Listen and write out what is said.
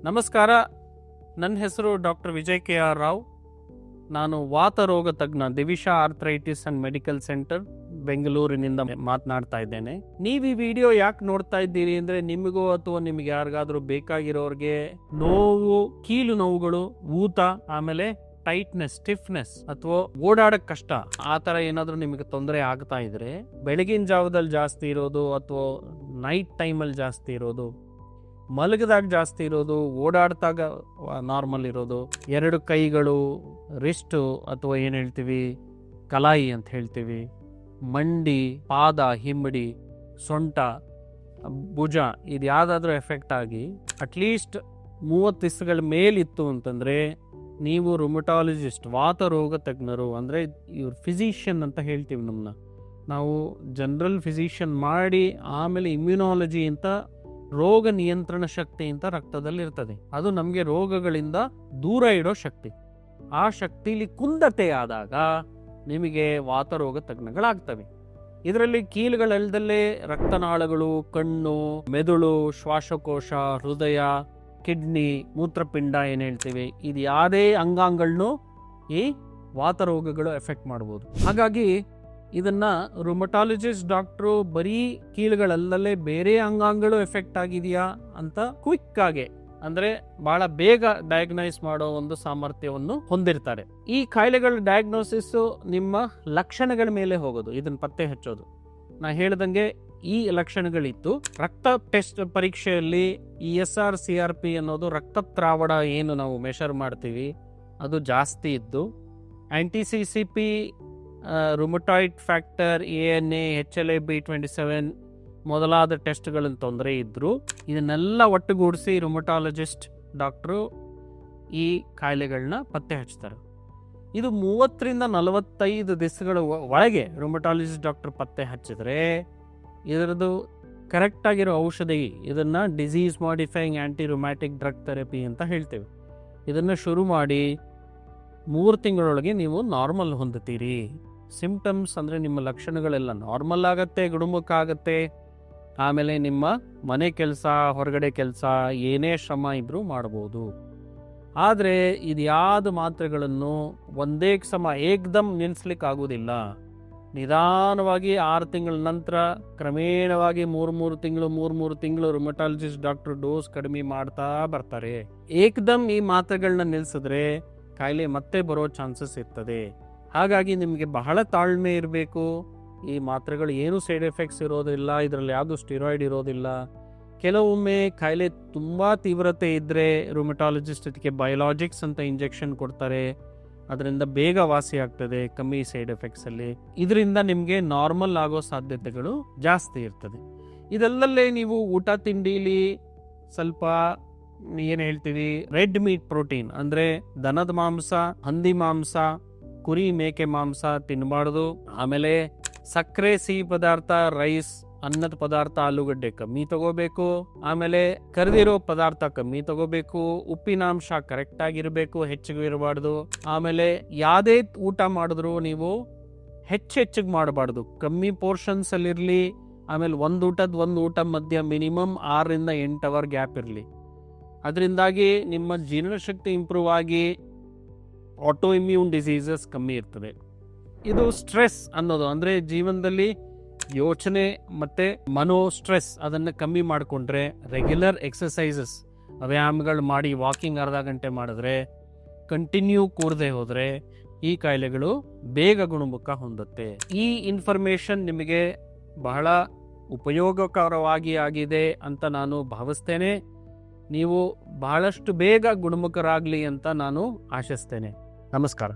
ನಮಸ್ಕಾರ. ನನ್ನ ಹೆಸರು doctor Vijay K R Rao. ನಾನು ವಾತ ರೋಗ ತಜ್ಞ, Divisha arthritis and medical centre, ಬೆಂಗಳೂರಿನಿಂದ ಮಾತನಾಡ್ತಾ ಇದ್ದೇನೆ. ನೀವು ಈ ವಿಡಿಯೋ ಯಾಕೆ ನೋಡ್ತಾ ಇದ್ದೀರಿ ಅಂದರೆ, ನಿಮಗೂ ಅಥವಾ ನಿಮಗೆ ಯಾರಿಗಾದ್ರೂ ಬೇಕಾಗಿರೋರಿಗೆ ನೋವು, ಕೀಲು ನೋವುಗಳು, ಊತ, ಆಮೇಲೆ ಟೈಟ್ನೆಸ್, ಸ್ಟಿಫ್ನೆಸ್ ಅಥವಾ ಓಡಾಡಕ್ ಕಷ್ಟ, ಆ ಥರ ಏನಾದರೂ ನಿಮಗೆ ತೊಂದರೆ ಆಗ್ತಾ ಇದ್ರೆ, ಬೆಳಗಿನ ಜಾವದಲ್ಲಿ ಜಾಸ್ತಿ ಇರೋದು ಅಥವಾ ನೈಟ್ ಟೈಮಲ್ಲಿ ಜಾಸ್ತಿ ಇರೋದು, ಮಲಗದಾಗ ಜಾಸ್ತಿ ಇರೋದು, ಓಡಾಡ್ದಾಗ ನಾರ್ಮಲ್ ಇರೋದು, ಎರಡು ಕೈಗಳು, ರಿಸ್ಟು ಅಥವಾ ಏನು ಹೇಳ್ತೀವಿ ಕಲಾಯಿ ಅಂತ ಹೇಳ್ತೀವಿ, ಮಂಡಿ, ಪಾದ, ಹಿಮ್ಮಡಿ, ಸೊಂಟ, ಭುಜ, ಇದು ಯಾವುದಾದ್ರೂ ಎಫೆಕ್ಟ್ ಆಗಿ ಅಟ್ಲೀಸ್ಟ್ 30 ದಿವಸಗಳ ಮೇಲಿತ್ತು ಅಂತಂದರೆ ನೀವು ರುಮಟಾಲಜಿಸ್ಟ್, ವಾತ ರೋಗ ತಜ್ಞರು, ಅಂದರೆ ಇವ್ರ ಫಿಸಿಷಿಯನ್ ಅಂತ ಹೇಳ್ತೀವಿ. ನಾವು ಜನರಲ್ ಫಿಸಿಷಿಯನ್ ಮಾಡಿ ಆಮೇಲೆ ಇಮ್ಯುನಾಲಜಿ ಅಂತ ರೋಗ ನಿಯಂತ್ರಣ ಶಕ್ತಿ ಅಂತ ರಕ್ತದಲ್ಲಿ ಇರ್ತದೆ. ಅದು ನಮಗೆ ರೋಗಗಳಿಂದ ದೂರ ಇಡೋ ಶಕ್ತಿ. ಆ ಶಕ್ತಿಲಿ ಕುಂದತೆ ಆದಾಗ ನಿಮಗೆ ವಾತರೋಗ ತಜ್ಞಗಳಾಗ್ತವೆ. ಇದರಲ್ಲಿ ಕೀಲುಗಳಲ್ಲದಲ್ಲೇ ರಕ್ತನಾಳಗಳು, ಕಣ್ಣು, ಮೆದುಳು, ಶ್ವಾಸಕೋಶ, ಹೃದಯ, ಕಿಡ್ನಿ, ಮೂತ್ರಪಿಂಡ ಏನು ಹೇಳ್ತೀವಿ, ಇದು ಯಾವುದೇ ಅಂಗಾಂಗಗಳನ್ನು ಈ ವಾತರೋಗಗಳು ಎಫೆಕ್ಟ್ ಮಾಡ್ಬೋದು. ಹಾಗಾಗಿ ಇದನ್ನ ರುಮಟಾಲಜಿಸ್ಟ್ ಡಾಕ್ಟ್ರು ಬರೀ ಕೀಲುಗಳಲ್ಲೇ ಬೇರೆ ಅಂಗಾಂಗಗಳು ಎಫೆಕ್ಟ್ ಆಗಿದೆಯಾ ಅಂತ ಕ್ವಿಕ್ ಆಗಿ, ಅಂದ್ರೆ ಬಹಳ ಬೇಗ ಡಯಾಗ್ನೈಸ್ ಮಾಡೋ ಒಂದು ಸಾಮರ್ಥ್ಯವನ್ನು ಹೊಂದಿರ್ತಾರೆ. ಈ ಕಾಯಿಲೆಗಳ ಡಯಾಗ್ನೋಸಿಸ್ ನಿಮ್ಮ ಲಕ್ಷಣಗಳ ಮೇಲೆ ಹೋಗೋದು, ಇದನ್ನ ಪತ್ತೆ ಹಚ್ಚೋದು. ನಾ ಹೇಳ್ದಂಗೆ ಈ ಲಕ್ಷಣಗಳಿತ್ತು. ರಕ್ತ ಟೆಸ್ಟ್ ಪರೀಕ್ಷೆಯಲ್ಲಿ ESR-CRP ಅನ್ನೋದು ರಕ್ತಸ್ರಾವಣ ಏನು ನಾವು ಮೆಷರ್ ಮಾಡ್ತೀವಿ ಅದು ಜಾಸ್ತಿ ಇದ್ದು, anti-CCP, rheumatoid factor, ANA, HLA-B27 ಮೊದಲಾದ ಟೆಸ್ಟ್ಗಳಲ್ಲಿ ತೊಂದರೆ ಇದ್ದರು. ಇದನ್ನೆಲ್ಲ ಒಟ್ಟುಗೂಡಿಸಿ ರುಮಟಾಲಜಿಸ್ಟ್ ಡಾಕ್ಟ್ರು ಈ ಕಾಯಿಲೆಗಳನ್ನ ಪತ್ತೆ ಹಚ್ತಾರೆ. ಇದು 30ರಿಂದ 45 ದಿವಸಗಳ ಒಳಗೆ ರುಮಟಾಲಜಿಸ್ಟ್ ಡಾಕ್ಟರ್ ಪತ್ತೆ ಹಚ್ಚಿದ್ರೆ ಇದರದ್ದು ಕರೆಕ್ಟಾಗಿರೋ ಔಷಧಿ, ಇದನ್ನು ಡಿಸೀಸ್ ಮಾಡಿಫೈಯಿಂಗ್ ಆ್ಯಂಟಿ ರುಮ್ಯಾಟಿಕ್ ಡ್ರಗ್ ಥೆರಪಿ ಅಂತ ಹೇಳ್ತೇವೆ. ಇದನ್ನು ಶುರು ಮಾಡಿ 3 ತಿಂಗಳೊಳಗೆ ನೀವು ನಾರ್ಮಲ್ ಹೊಂದುತ್ತೀರಿ. ಸಿಂಪ್ಟಮ್ಸ್ ಅಂದರೆ ನಿಮ್ಮ ಲಕ್ಷಣಗಳೆಲ್ಲ ನಾರ್ಮಲ್ ಆಗತ್ತೆ, ಗುಣಮುಖ ಆಗತ್ತೆ. ಆಮೇಲೆ ನಿಮ್ಮ ಮನೆ ಕೆಲಸ, ಹೊರಗಡೆ ಕೆಲಸ, ಏನೇ ಶ್ರಮ ಇದ್ರೂ ಮಾಡ್ಬೋದು. ಆದರೆ ಇದು ಯಾವುದು ಮಾತ್ರೆಗಳನ್ನು ಒಂದೇ ಸಮ ಏಕ್ದಮ್ ನಿಲ್ಲಿಸ್ಲಿಕ್ಕೆ ಆಗೋದಿಲ್ಲ. ನಿಧಾನವಾಗಿ 6 ತಿಂಗಳ ನಂತರ ಕ್ರಮೇಣವಾಗಿ 3 ತಿಂಗಳು ರುಮಟಾಲಜಿಸ್ಟ್ ಡಾಕ್ಟರ್ ಡೋಸ್ ಕಡಿಮೆ ಮಾಡ್ತಾ ಬರ್ತಾರೆ. ಏಕ್ದಮ್ ಈ ಮಾತ್ರೆಗಳನ್ನ ನಿಲ್ಲಿಸಿದ್ರೆ ಕಾಯಿಲೆ ಮತ್ತೆ ಬರೋ ಚಾನ್ಸಸ್ ಇರ್ತದೆ. ಹಾಗಾಗಿ ನಿಮಗೆ ಬಹಳ ತಾಳ್ಮೆ ಇರಬೇಕು. ಈ ಮಾತ್ರೆಗಳು ಏನು ಸೈಡ್ ಎಫೆಕ್ಟ್ಸ್ ಇರೋದಿಲ್ಲ, ಇದರಲ್ಲಿ ಯಾವುದು ಸ್ಟಿರಾಯ್ಡ್ ಇರೋದಿಲ್ಲ. ಕೆಲವೊಮ್ಮೆ ಕಾಯಿಲೆ ತುಂಬ ತೀವ್ರತೆ ಇದ್ದರೆ ರುಮಟಾಲಜಿಸ್ಟ್ ಅದಕ್ಕೆ ಬಯೋಲಾಜಿಕ್ಸ್ ಅಂತ ಇಂಜೆಕ್ಷನ್ ಕೊಡ್ತಾರೆ. ಅದರಿಂದ ಬೇಗ ವಾಸಿ ಆಗ್ತದೆ, ಕಮ್ಮಿ ಸೈಡ್ ಎಫೆಕ್ಟ್ಸಲ್ಲಿ. ಇದರಿಂದ ನಿಮಗೆ ನಾರ್ಮಲ್ ಆಗೋ ಸಾಧ್ಯತೆಗಳು ಜಾಸ್ತಿ ಇರ್ತದೆ. ಇದೆಲ್ಲಲ್ಲೇ ನೀವು ಊಟ ತಿಂಡಿಲಿ ಸ್ವಲ್ಪ ಏನು ಹೇಳ್ತೀವಿ ರೆಡ್ ಮೀಟ್ ಪ್ರೋಟೀನ್, ಅಂದರೆ ದನದ ಮಾಂಸ, ಹಂದಿ ಮಾಂಸ, ಕುರಿ, ಮೇಕೆ ಮಾಂಸ ತಿನ್ನಬಾರ್ದು. ಆಮೇಲೆ ಸಕ್ಕರೆ, ಸಿಹಿ ಪದಾರ್ಥ, ರೈಸ್, ಅನ್ನದ ಪದಾರ್ಥ, ಆಲೂಗಡ್ಡೆ ಕಮ್ಮಿ ತಗೋಬೇಕು. ಆಮೇಲೆ ಕರೆದಿರೋ ಪದಾರ್ಥ ಕಮ್ಮಿ ತಗೋಬೇಕು. ಉಪ್ಪಿನಾಂಶ ಕರೆಕ್ಟ್ ಆಗಿರಬೇಕು, ಹೆಚ್ಚಿಗೆ ಇರಬಾರ್ದು. ಆಮೇಲೆ ಯಾವುದೇ ಊಟ ಮಾಡಿದ್ರು ನೀವು ಹೆಚ್ಚಿಗೆ ಮಾಡಬಾರ್ದು, ಕಮ್ಮಿ ಪೋರ್ಷನ್ಸ್ ಅಲ್ಲಿ ಇರಲಿ. ಆಮೇಲೆ ಒಂದು ಊಟ ಮಧ್ಯ ಮಿನಿಮಮ್ 6ರಿಂದ 8 ಅವರ್ ಗ್ಯಾಪ್ ಇರಲಿ. ಅದರಿಂದಾಗಿ ನಿಮ್ಮ ಜೀರ್ಣಶಕ್ತಿ ಇಂಪ್ರೂವ್ ಆಗಿ ಆಟೋ ಇಮ್ಯೂನ್ ಡಿಸೀಸಸ್ ಕಮ್ಮಿ ಇರ್ತದೆ. ಇದು ಸ್ಟ್ರೆಸ್ ಅನ್ನೋದು, ಅಂದರೆ ಜೀವನದಲ್ಲಿ ಯೋಚನೆ ಮತ್ತು ಮನೋ ಸ್ಟ್ರೆಸ್ ಅದನ್ನು ಕಮ್ಮಿ ಮಾಡಿಕೊಂಡ್ರೆ, ರೆಗ್ಯುಲರ್ ಎಕ್ಸಸೈಸಸ್, ವ್ಯಾಯಾಮಗಳು ಮಾಡಿ, ವಾಕಿಂಗ್ ಅರ್ಧ ಗಂಟೆ ಮಾಡಿದ್ರೆ, ಕಂಟಿನ್ಯೂ ಕೂರದೆ ಹೋದರೆ ಈ ಕಾಯಿಲೆಗಳು ಬೇಗ ಗುಣಮುಖ ಹೊಂದುತ್ತೆ. ಈ ಇನ್ಫಾರ್ಮೇಷನ್ ನಿಮಗೆ ಬಹಳ ಉಪಯೋಗಕರವಾಗಿ ಆಗಿದೆ ಅಂತ ನಾನು ಭಾವಿಸ್ತೇನೆ. ನೀವು ಬಹಳಷ್ಟು ಬೇಗ ಗುಣಮುಖರಾಗಲಿ ಅಂತ ನಾನು ಆಶಿಸ್ತೇನೆ. ನಮಸ್ಕಾರ.